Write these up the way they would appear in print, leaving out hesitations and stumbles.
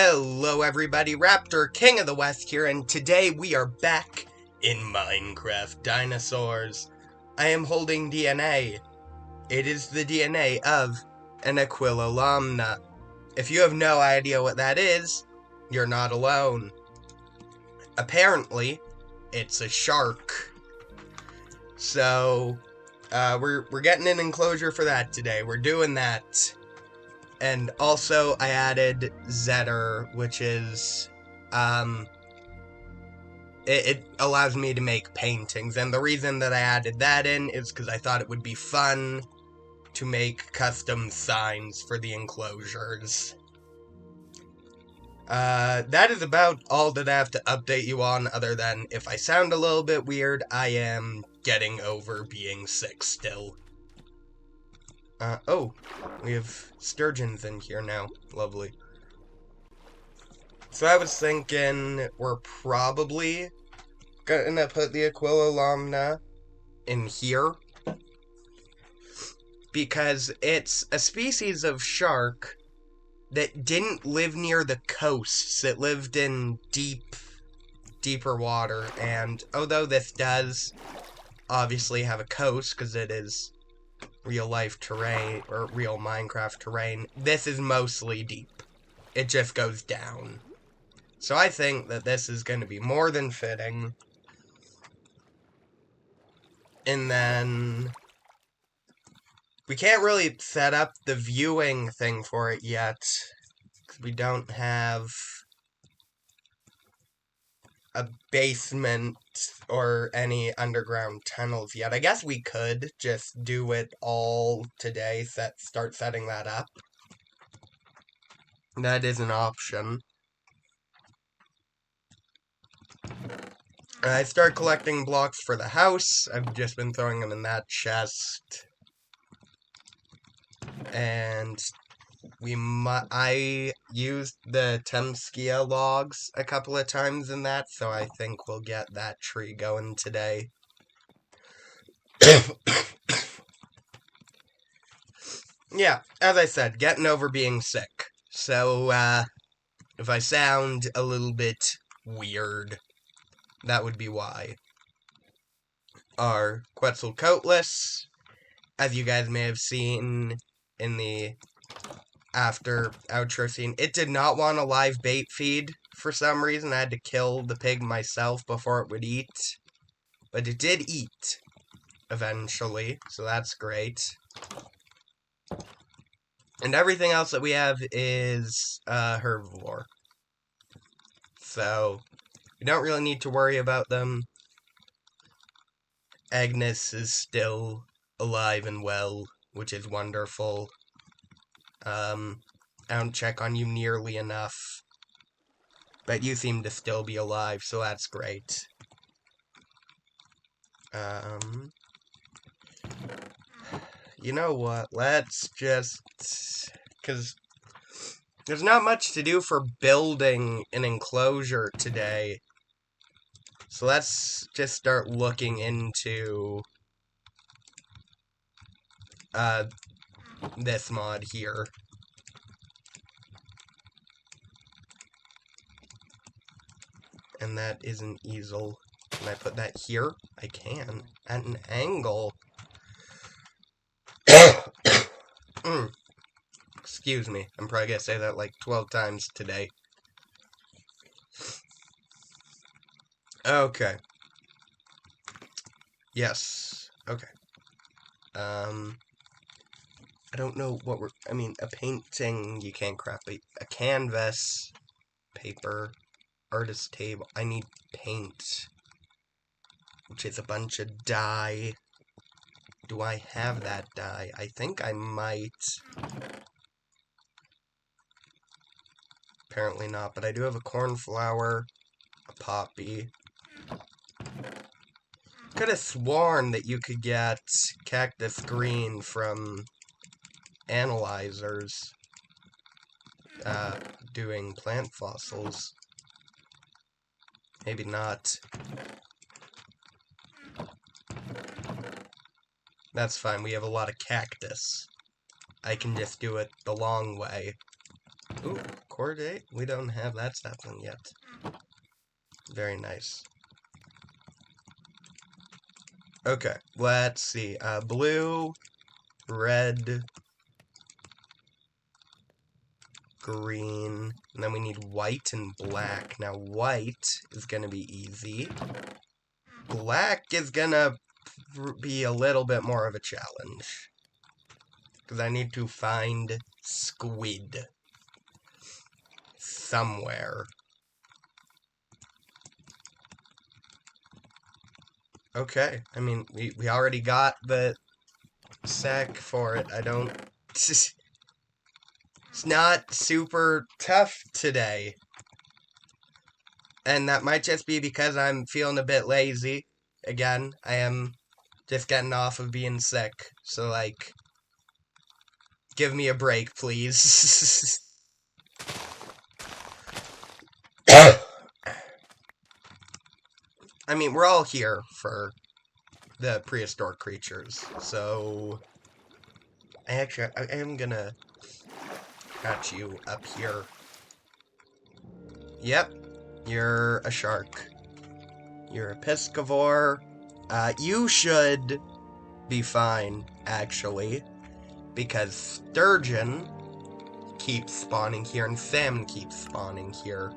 Hello everybody, Raptor King of the West here, and today we are back in Minecraft Dinosaurs. I am holding DNA. It is the DNA of an Aquilolamna. If you have no idea what that is, you're not alone. Apparently, it's a shark. So, we're getting an enclosure for that today. We're doing that. And also, I added Zetter, which is, it allows me to make paintings. And the reason that I added that in is because I thought it would be fun to make custom signs for the enclosures. That is about all that I have to update you on, other than if I sound a little bit weird, I am getting over being sick still. Oh, we have sturgeons in here now. Lovely. So I was thinking we're probably gonna put the Aquilolamna in here, because it's a species of shark that didn't live near the coasts. It lived in deeper water, and although this does obviously have a coast, because it is real life terrain, or real Minecraft terrain, this is mostly deep. It just goes down. So I think that this is going to be more than fitting. And then we can't really set up the viewing thing for it yet, because we don't have a basement or any underground tunnels yet. I guess we could just do it all today, start setting that up. That is an option. I start collecting blocks for the house. I've just been throwing them in that chest. And I used the Temskia logs a couple of times in that, so I think we'll get that tree going today. Yeah, as I said, getting over being sick. So, if I sound a little bit weird, that would be why. Our Quetzalcoatlus, as you guys may have seen in the outro scene, it did not want a live bait feed for some reason. I had to kill the pig myself before it would eat. But it did eat, eventually, so that's great. And everything else that we have is herbivore. So, we don't really need to worry about them. Agnes is still alive and well, which is wonderful. I don't check on you nearly enough, but you seem to still be alive, so that's great. You know what, let's just, because there's not much to do for building an enclosure today, so let's just start looking into this mod here. And that is an easel. Can I put that here? I can. At an angle. Excuse me. I'm probably gonna say that like 12 times today. Okay. Yes. Okay. I don't know what a painting, you can't craft a canvas, paper, artist table. I need paint, which is a bunch of dye. Do I have that dye? I think I might. Apparently not, but I do have a cornflower, a poppy. Could have sworn that you could get cactus green from analyzers doing plant fossils. Maybe not. That's fine, we have a lot of cactus. I can just do it the long way. Ooh, Cordate? We don't have that sapling yet. Very nice. Okay, let's see. Blue, red, green, and then we need white and black. Now, white is gonna be easy. Black is gonna be a little bit more of a challenge. Because I need to find squid somewhere. Okay, I mean, we already got the sack for it. I don't... It's not super tough today. And that might just be because I'm feeling a bit lazy. Again, I am just getting off of being sick. So, like, give me a break, please. I mean, we're all here for the prehistoric creatures, so... I am gonna catch you up here. Yep, you're a shark. You're a piscivore. You should be fine, actually, because sturgeon keeps spawning here and salmon keeps spawning here.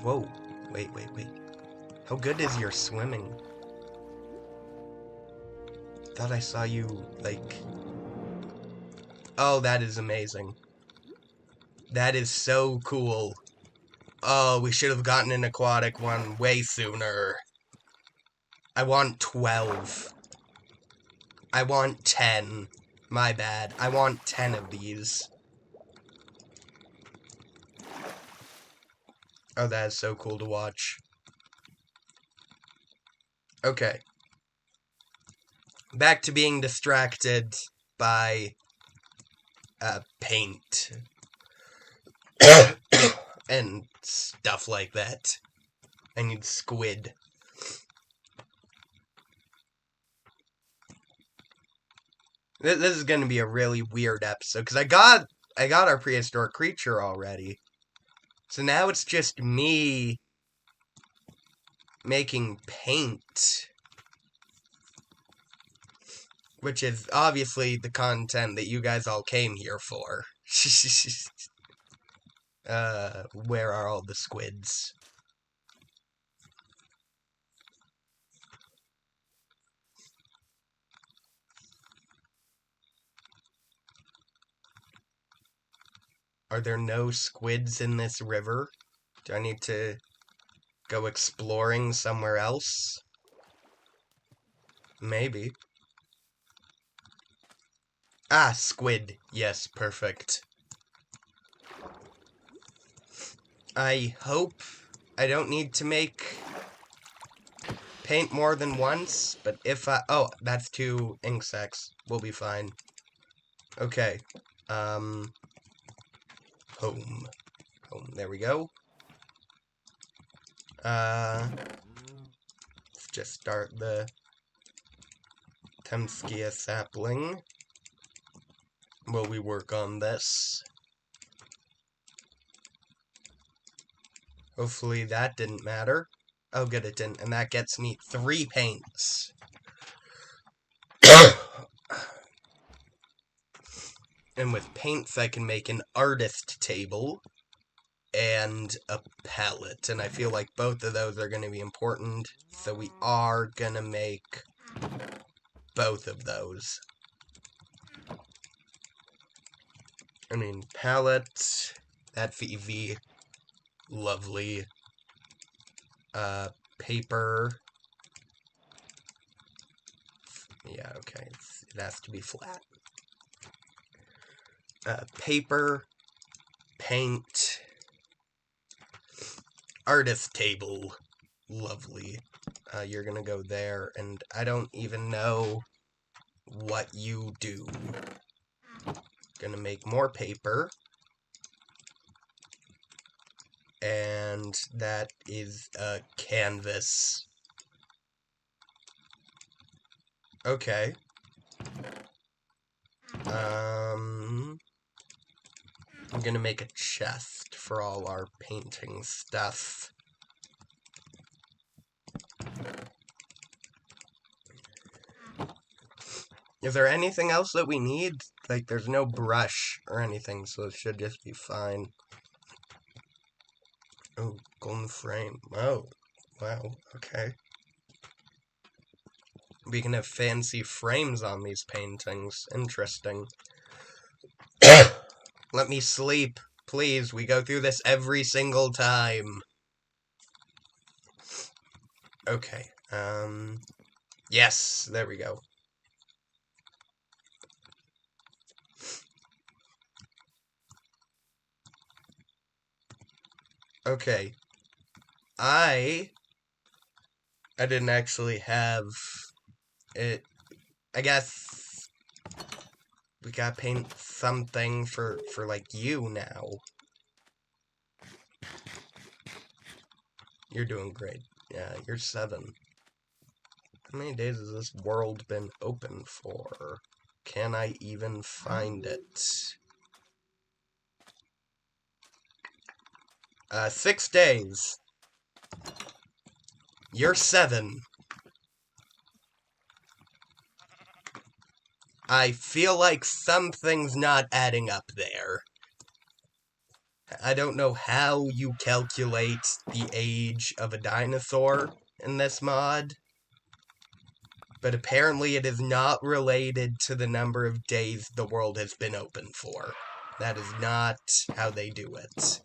Whoa, wait. How good is your swimming? Thought I saw you, like... Oh, that is amazing. That is so cool. Oh, we should have gotten an aquatic one way sooner. I want 12. I want 10. My bad. I want 10 of these. Oh, that is so cool to watch. Okay. Back to being distracted by... paint. And stuff like that. I need squid. This is gonna be a really weird episode, because I got our prehistoric creature already. So now it's just me making paint. Which is obviously the content that you guys all came here for. Where are all the squids? Are there no squids in this river? Do I need to go exploring somewhere else? Maybe. Ah, squid. Yes, perfect. I hope I don't need to make paint more than once, but if I... Oh, that's 2 ink sacs. We'll be fine. Okay. Home. There we go. Let's just start the Temskia sapling while we work on this. Hopefully that didn't matter. Oh, good, it didn't. And that gets me 3 paints. And with paints, I can make an artist table and a palette. And I feel like both of those are going to be important. So we are going to make both of those. I mean, palette, that's easy. Lovely. Paper. Yeah, okay. It has to be flat. Paper, paint, artist table. Lovely. You're gonna go there, and I don't even know what you do. Gonna make more paper. And that is a canvas. Okay. I'm gonna make a chest for all our painting stuff. Is there anything else that we need? Like, there's no brush or anything, so it should just be fine. Oh, golden frame. Oh, wow, okay. We can have fancy frames on these paintings. Interesting. Let me sleep, please. We go through this every single time. Okay, yes, there we go. Okay. I didn't actually have it. I guess we gotta paint something for like you now. You're doing great. Yeah, you're 7. How many days has this world been open for? Can I even find it? 6 days. You're 7. I feel like something's not adding up there. I don't know how you calculate the age of a dinosaur in this mod, but apparently it is not related to the number of days the world has been open for. That is not how they do it.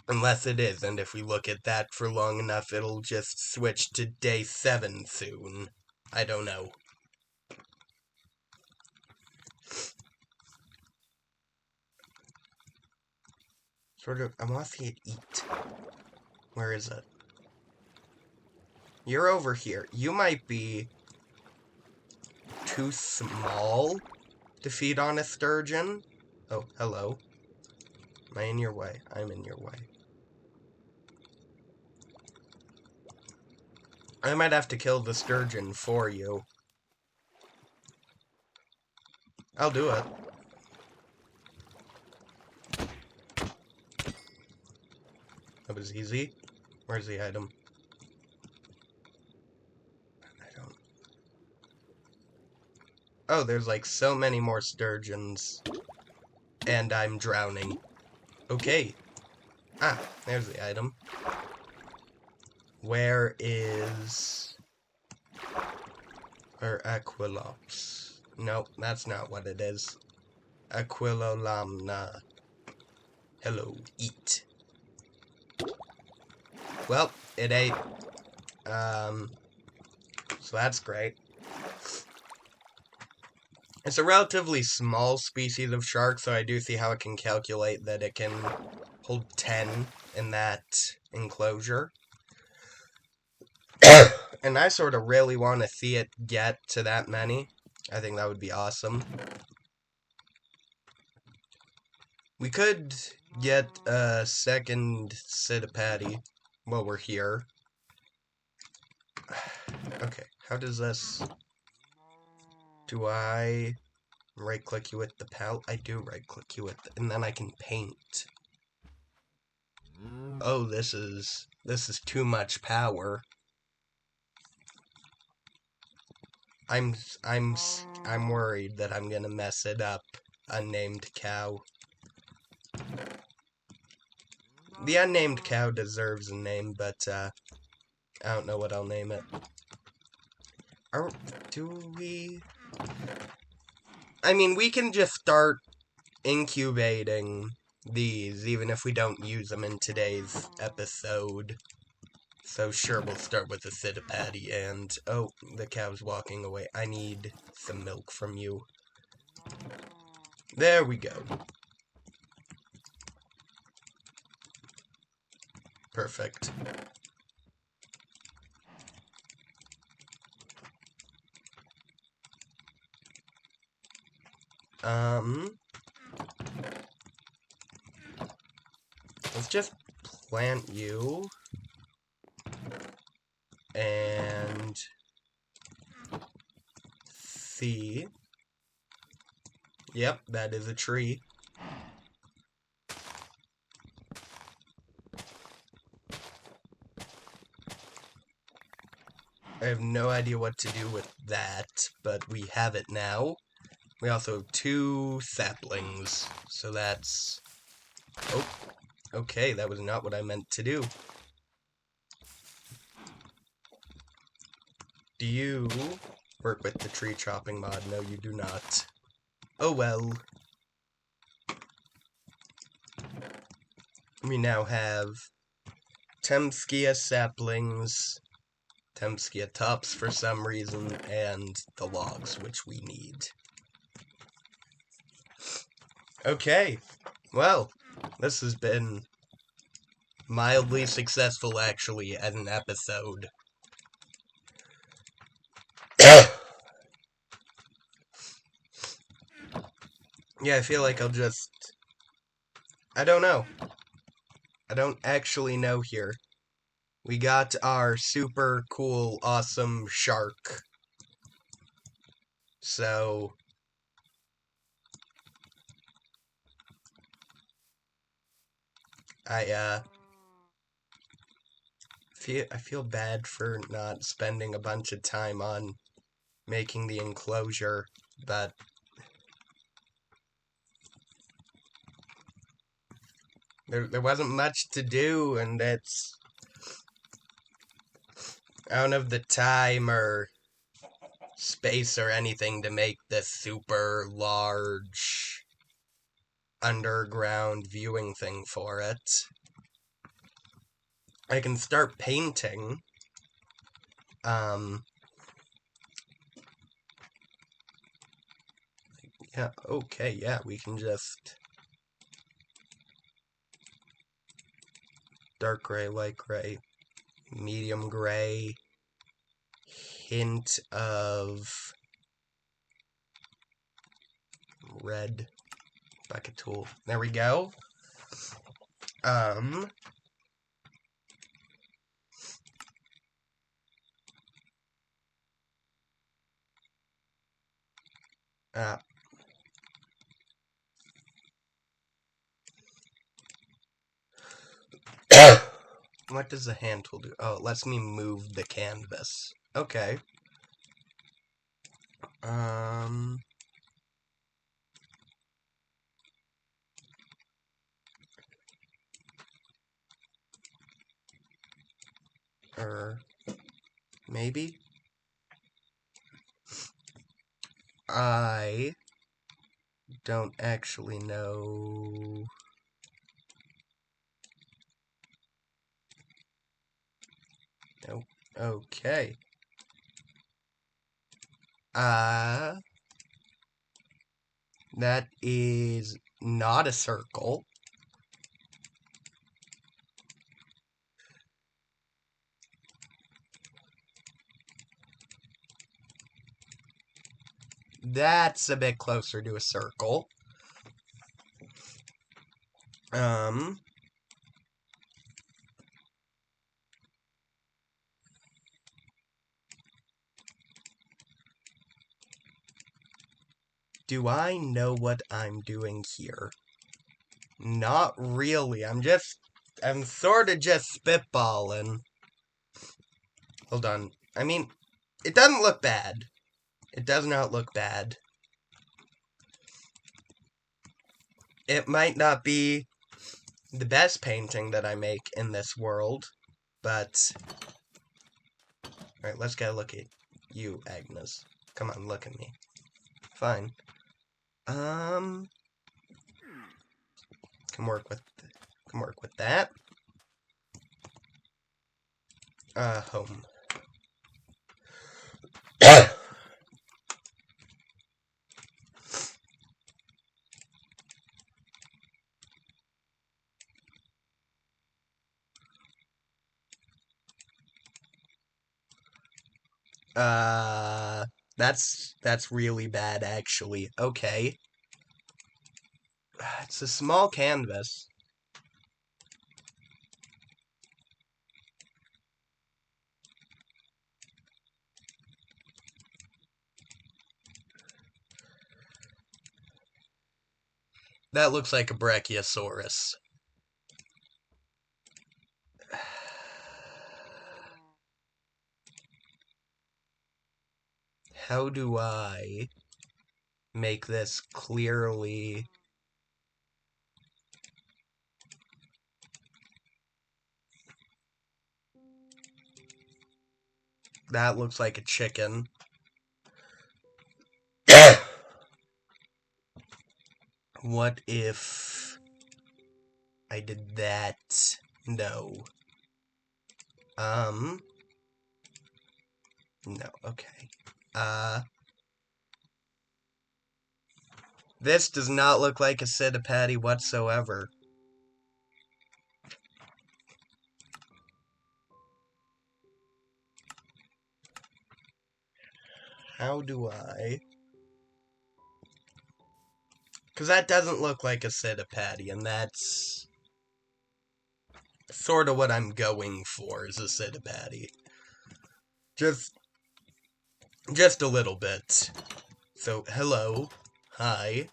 Unless it is, and if we look at that for long enough, it'll just switch to day 7 soon. I don't know. I want to see it eat. Where is it? You're over here. You might be too small to feed on a sturgeon. Oh, hello. Am I in your way? I'm in your way. I might have to kill the sturgeon for you. I'll do it. That was easy. Where's the item? I don't... Oh, there's like so many more sturgeons. And I'm drowning. Okay. Ah, there's the item. Where is... Or Aquilops? Nope, that's not what it is. Aquilolamna. Hello, eat. Well, it ate. So that's great. It's a relatively small species of shark, so I do see how it can calculate that it can hold 10 in that enclosure. And I sort of really want to see it get to that many. I think that would be awesome. We could get a second Citipati while we're here. Okay, how does this... Do I right-click you with the palette? I do right-click you with... And then I can paint. Oh, this is too much power. I'm worried that I'm gonna mess it up. Unnamed cow. The unnamed cow deserves a name, but I don't know what I'll name it. Do we? I mean, we can just start incubating these, even if we don't use them in today's episode. So sure, we'll start with the Citipati, and... Oh, the cow's walking away. I need some milk from you. There we go. Perfect. Let's just plant you. And... see... Yep, that is a tree. I have no idea what to do with that, but we have it now. We also have 2 saplings, so that's... Oh, okay, that was not what I meant to do. Do you work with the tree chopping mod? No, you do not. Oh well. We now have Temskia saplings, Temskia tops for some reason, and the logs, which we need. Okay, well, this has been mildly successful, actually, as an episode. Yeah, I feel like I'll just... I don't know. I don't actually know here. We got our super cool, awesome shark. So... I feel bad for not spending a bunch of time on making the enclosure, but there wasn't much to do, and I don't have the time or space or anything to make this super large underground viewing thing for it. I can start painting. Yeah, okay, yeah, we can just... Dark gray, light gray, medium gray, hint of red, bucket tool. There we go. Uh, what does the hand tool do? Oh, it lets me move the canvas. Okay. Maybe? I don't actually know. Nope. Okay. That is not a circle. That's a bit closer to a circle. Do I know what I'm doing here? Not really. I'm sort of just spitballing. Hold on. I mean, it doesn't look bad. It does not look bad. It might not be the best painting that I make in this world, but... Alright, let's get a look at you, Agnes. Come on, look at me. Fine. Can work with that. Home. That's really bad, actually. Okay. It's a small canvas. That looks like a Brachiosaurus. How do I make this clearly? That looks like a chicken. What if I did that? No. No, okay. This does not look like a Centipede whatsoever. How do I? Because that doesn't look like a Centipede, and that's sort of what I'm going for, is a Centipede. Just a little bit. So, hello. Hi.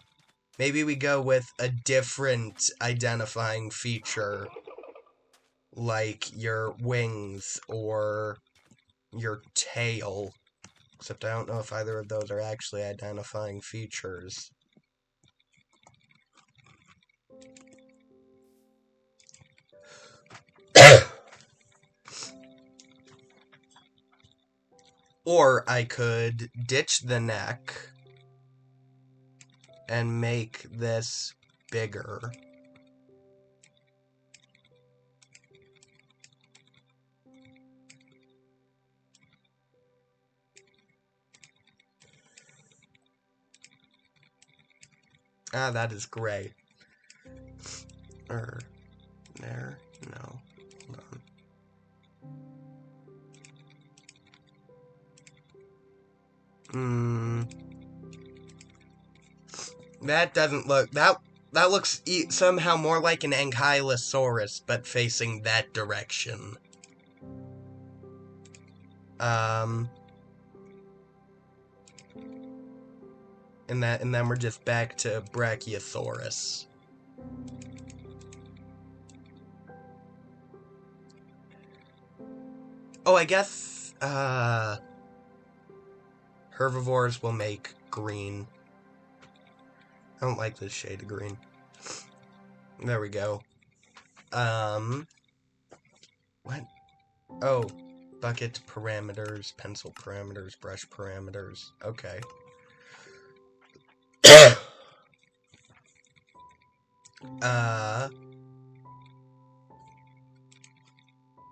Maybe we go with a different identifying feature, like your wings or your tail. Except I don't know if either of those are actually identifying features. Or I could ditch the neck and make this bigger. Ah, that is great. There? No. Hold on. That doesn't look... That looks somehow more like an Ankylosaurus, but facing that direction. And then we're just back to Brachiosaurus. Oh, I guess, herbivores will make green. I don't like this shade of green. There we go. What? Oh, bucket parameters, pencil parameters, brush parameters. Okay.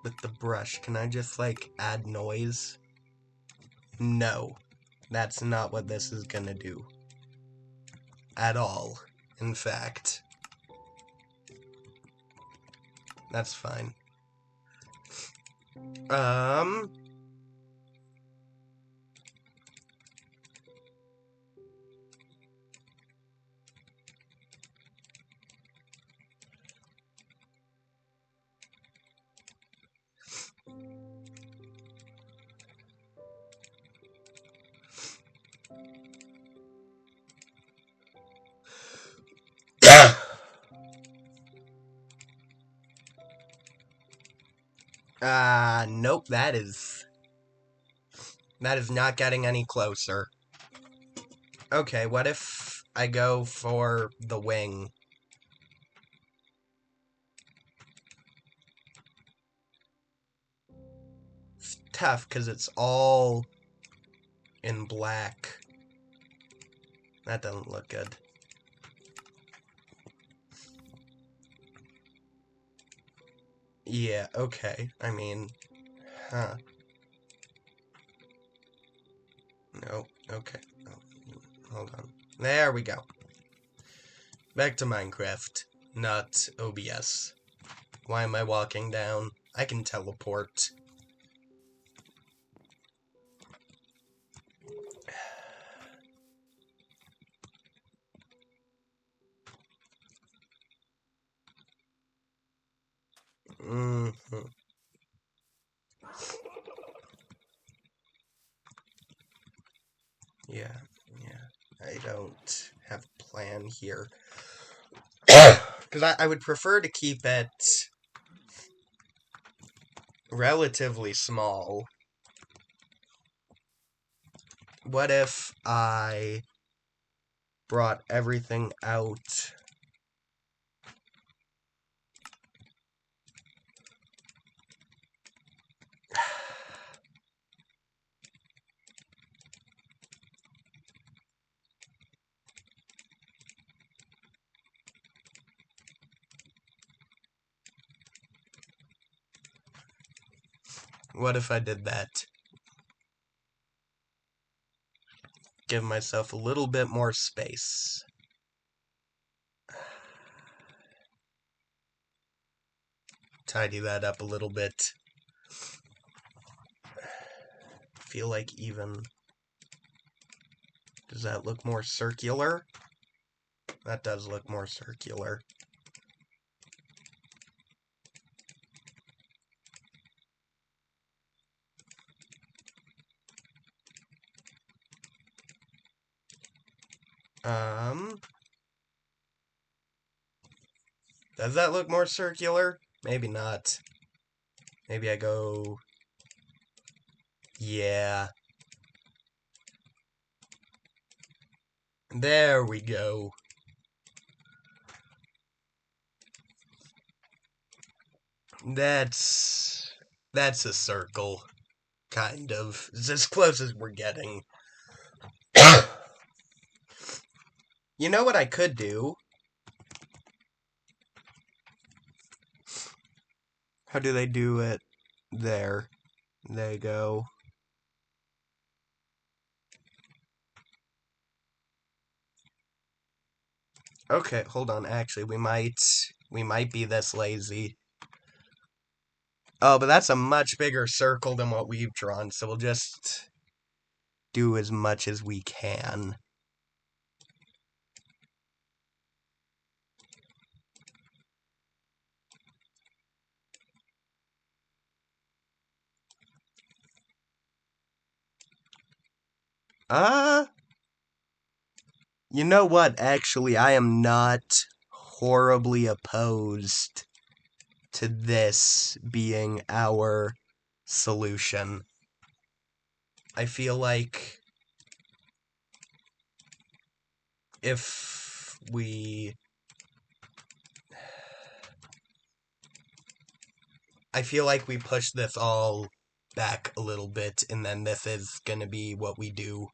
With the brush, can I just, like, add noise? No. That's not what this is gonna do. At all, in fact. That's fine. Nope, that is not getting any closer. Okay, what if I go for the wing? It's tough, because it's all in black. That doesn't look good. Yeah, okay. I mean, huh. No, okay. No, hold on. There we go. Back to Minecraft, not OBS. Why am I walking down? I can teleport. Yeah. I don't have a plan here. Because I would prefer to keep it relatively small. What if I brought everything out? What if I did that? Give myself a little bit more space. Tidy that up a little bit. Feel like even... Does that look more circular? That does look more circular. Does that look more circular? Maybe not. Maybe I go... Yeah. There we go. That's a circle. Kind of. It's as close as we're getting. You know what I could do? How do they do it? There. There you go. Okay, hold on. Actually, we might be this lazy. Oh, but that's a much bigger circle than what we've drawn, so we'll just do as much as we can. You know what? Actually, I am not horribly opposed to this being our solution. I feel like if we... I feel like we push this all back a little bit, and then this is gonna be what we do.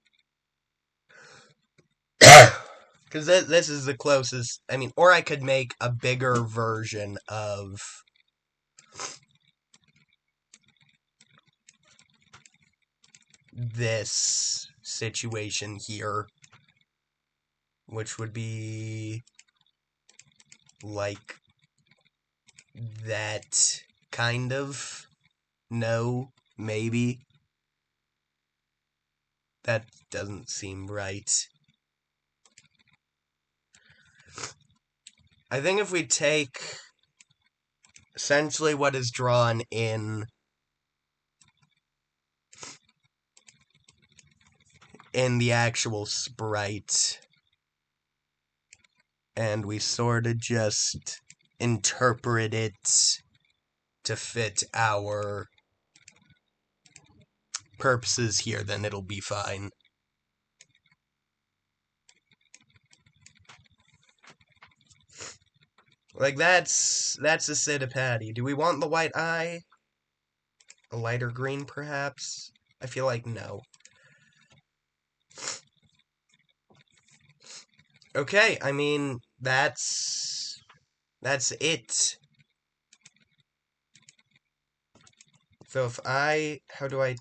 Because this is the closest... I mean, or I could make a bigger version of... this situation here, which would be like that kind of. No, maybe. That doesn't seem right. I think if we take essentially what is drawn in the actual sprite, and we sort of just interpret it to fit our purposes here, then it'll be fine. Like, that's a Citipatty. Do we want the white eye? A lighter green, perhaps? I feel like no. Okay, I mean, that's it. So if how do I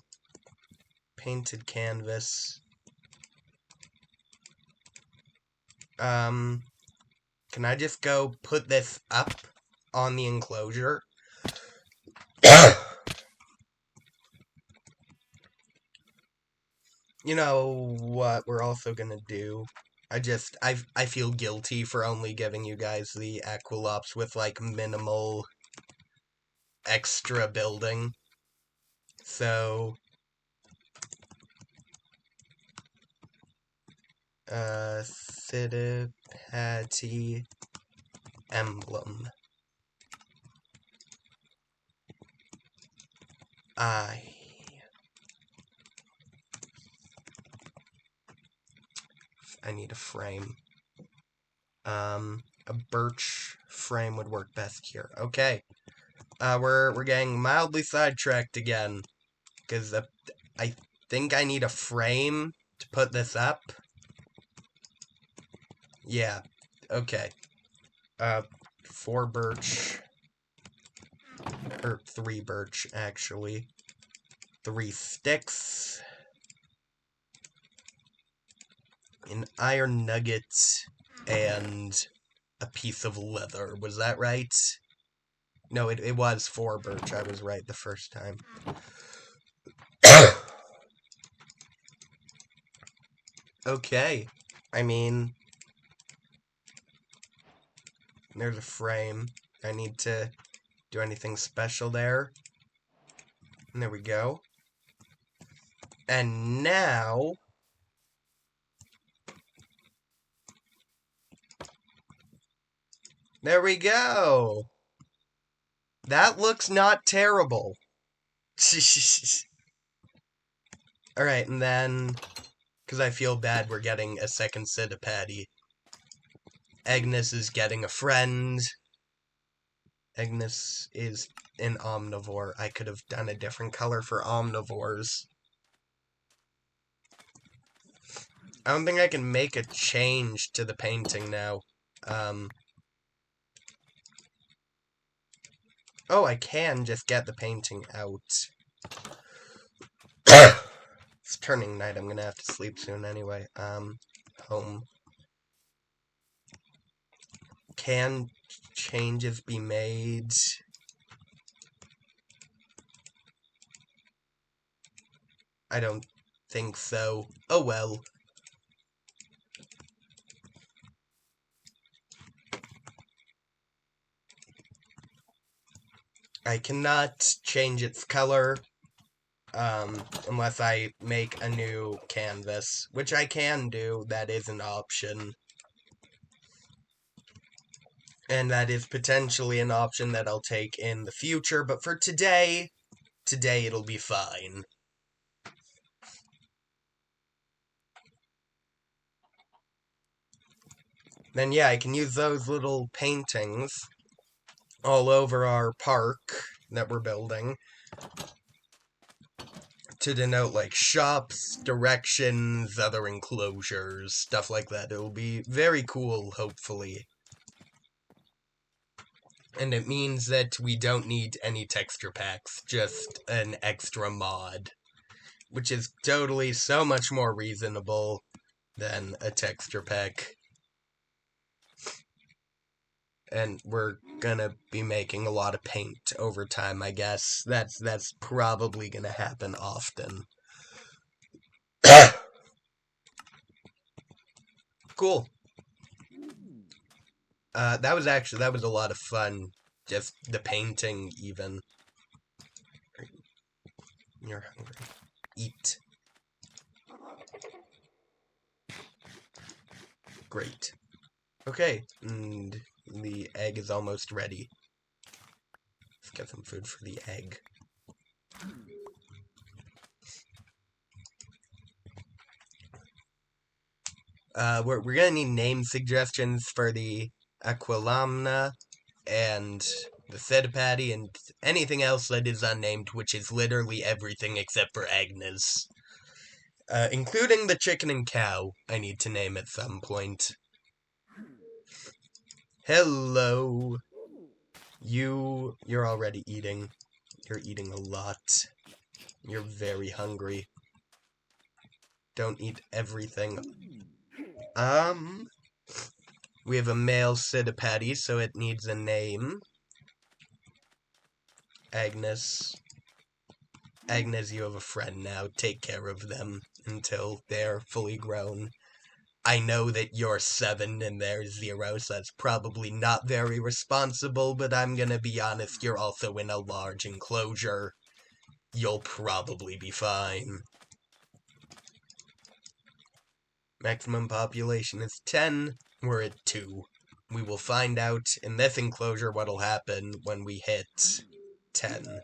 painted canvas? Can I just go put this up on the enclosure? You know what we're also gonna do? I feel guilty for only giving you guys the Aquilops with, like, minimal extra building. So, Citipatty emblem. I need a frame. A birch frame would work best here. Okay. We're getting mildly sidetracked again. Because I think I need a frame to put this up. Yeah. Okay. 4 birch. Or 3 birch, actually. 3 sticks. An iron nugget. And a piece of leather. Was that right? No, it was 4 birch. I was right the first time. Okay. I mean, there's a frame. I need to do anything special there. And there we go. And now... There we go! That looks not terrible. Alright, and then... Because I feel bad we're getting a second Centipede. Agnes is getting a friend. Agnes is an omnivore. I could have done a different color for omnivores. I don't think I can make a change to the painting now. Oh, I can just get the painting out. It's turning night. I'm gonna have to sleep soon anyway. Home. Can changes be made? I don't think so. Oh well. I cannot change its color, unless I make a new canvas, which I can do. That is an option. And that is potentially an option that I'll take in the future, but for today it'll be fine. Then yeah, I can use those little paintings all over our park that we're building to denote, like, shops, directions, other enclosures, stuff like that. It'll be very cool, hopefully. And it means that we don't need any texture packs, just an extra mod. Which is totally so much more reasonable than a texture pack. And we're gonna be making a lot of paint over time, I guess. That's probably gonna happen often. Cool. That was a lot of fun. Just the painting, even. You're hungry. Eat. Great. Okay, and the egg is almost ready. Let's get some food for the egg. We're gonna need name suggestions for the Aquilolamna and the Centipede and anything else that is unnamed, which is literally everything except for Agnes. Including the chicken and cow, I need to name at some point. Hello. You're already eating. You're eating a lot. You're very hungry. Don't eat everything. We have a male Centipede, so it needs a name. Agnes. Agnes, you have a friend now. Take care of them until they're fully grown. I know that you're 7 and they're 0, so that's probably not very responsible, but I'm gonna be honest, you're also in a large enclosure. You'll probably be fine. Maximum population is 10. We're at 2. We will find out in this enclosure what'll happen when we hit 10.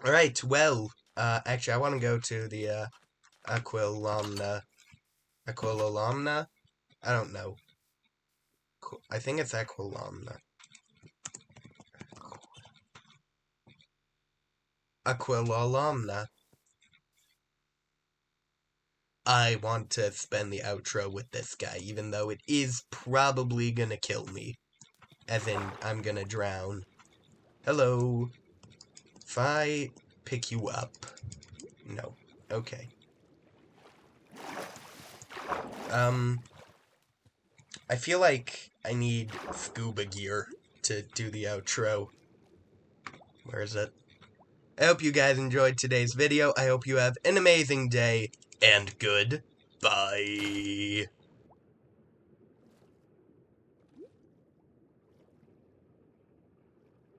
Alright, well, actually, I want to go to the, Aquilolamna. Aquilolamna? I don't know. I think it's Aquilolamna. Aquilolamna. I want to spend the outro with this guy, even though it is probably gonna kill me. As in, I'm gonna drown. Hello. If I pick you up... No. Okay. I feel like I need scuba gear to do the outro. Where is it? I hope you guys enjoyed today's video. I hope you have an amazing day, and goodbye.